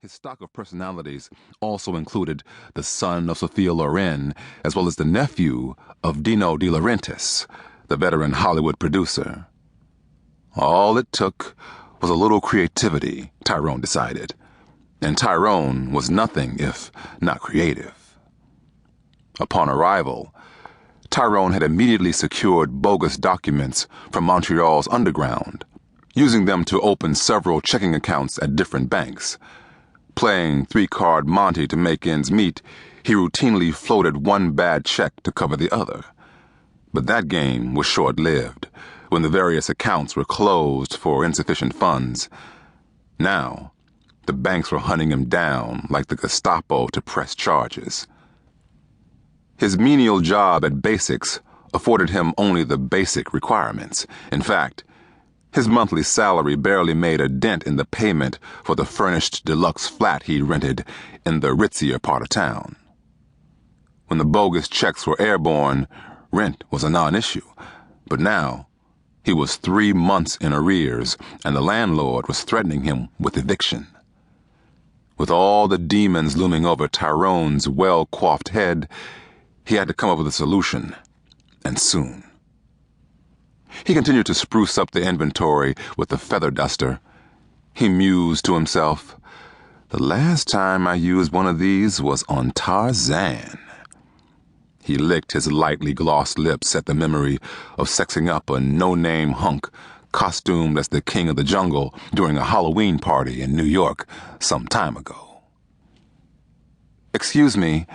His stock of personalities also included the son of Sophia Loren, as well as the nephew of Dino De Laurentiis, the veteran Hollywood producer. All it took was a little creativity, Tyrone decided, and Tyrone was nothing if not creative. Upon arrival, Tyrone had immediately secured bogus documents from Montreal's underground, using them to open several checking accounts at different banks. Playing three-card Monte to make ends meet, he routinely floated one bad check to cover the other. But that game was short-lived, when the various accounts were closed for insufficient funds. Now, the banks were hunting him down like the Gestapo to press charges. His menial job at Basics afforded him only the basic requirements. In fact, his monthly salary barely made a dent in the payment for the furnished deluxe flat he rented in the ritzier part of town. When the bogus checks were airborne, rent was a non-issue. But now, he was 3 months in arrears, and the landlord was threatening him with eviction. With all the demons looming over Tyrone's well-coiffed head, he had to come up with a solution, and soon. He continued to spruce up the inventory with the feather duster. He mused to himself, "The last time I used one of these was on Tarzan." He licked his lightly glossed lips at the memory of sexing up a no-name hunk costumed as the king of the jungle during a Halloween party in New York some time ago. "Excuse me,"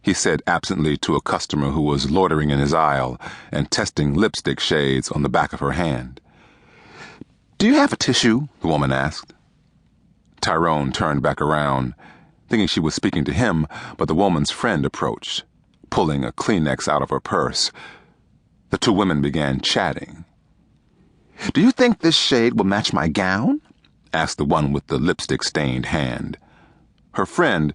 he said absently to a customer who was loitering in his aisle and testing lipstick shades on the back of her hand. "Do you have a tissue?" the woman asked. Tyrone turned back around, thinking she was speaking to him, but the woman's friend approached, pulling a Kleenex out of her purse. The two women began chatting. "Do you think this shade will match my gown?" asked the one with the lipstick-stained hand. Her friend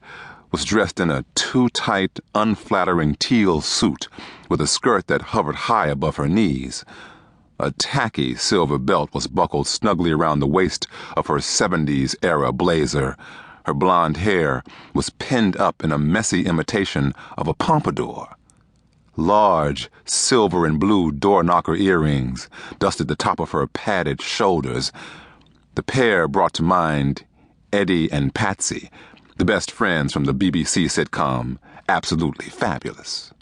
was dressed in a too-tight, unflattering teal suit with a skirt that hovered high above her knees. A tacky silver belt was buckled snugly around the waist of her 70s-era blazer. Her blonde hair was pinned up in a messy imitation of a pompadour. Large silver and blue door-knocker earrings dusted the top of her padded shoulders. The pair brought to mind Eddie and Patsy, the best friends from the BBC sitcom Absolutely Fabulous.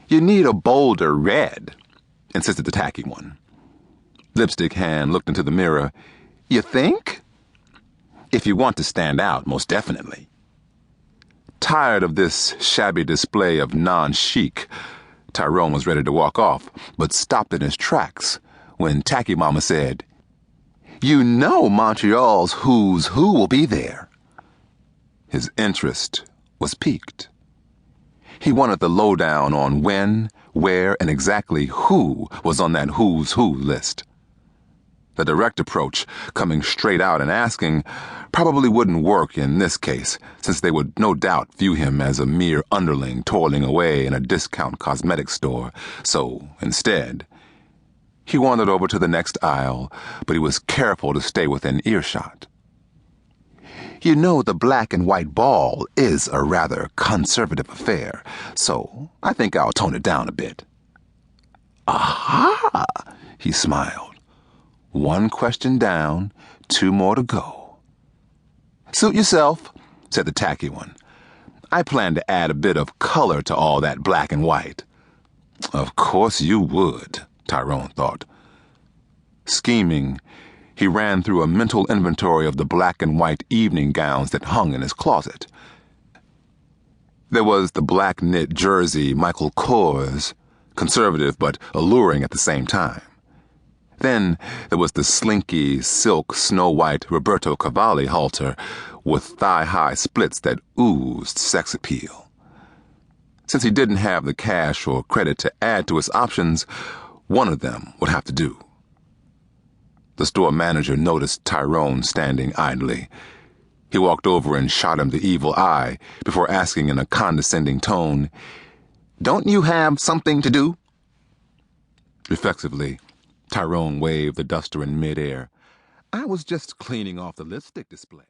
"You need a bolder red," insisted the tacky one. Lipstick Hand looked into the mirror. "You think?" "If you want to stand out, most definitely." Tired of this shabby display of non-chic, Tyrone was ready to walk off, but stopped in his tracks when Tacky Mama said, "You know Montreal's who's who will be there." His interest was piqued. He wanted the lowdown on when, where, and exactly who was on that who's who list. The direct approach, coming straight out and asking, probably wouldn't work in this case, since they would no doubt view him as a mere underling toiling away in a discount cosmetics store. So, instead, he wandered over to the next aisle, but he was careful to stay within earshot. "You know the black and white ball is a rather conservative affair, so I think I'll tone it down a bit." "Aha!" he smiled. One question down, 2 more to go. "Suit yourself," said the tacky one. "I plan to add a bit of color to all that black and white." Of course you would, Tyrone thought. Scheming, he ran through a mental inventory of the black and white evening gowns that hung in his closet. There was the black knit jersey Michael Kors, conservative but alluring at the same time. Then there was the slinky, silk, snow-white Roberto Cavalli halter with thigh-high splits that oozed sex appeal. Since he didn't have the cash or credit to add to his options, one of them would have to do. The store manager noticed Tyrone standing idly. He walked over and shot him the evil eye before asking in a condescending tone, "Don't you have something to do?" Reflexively, Tyrone waved the duster in midair. "I was just cleaning off the lipstick display."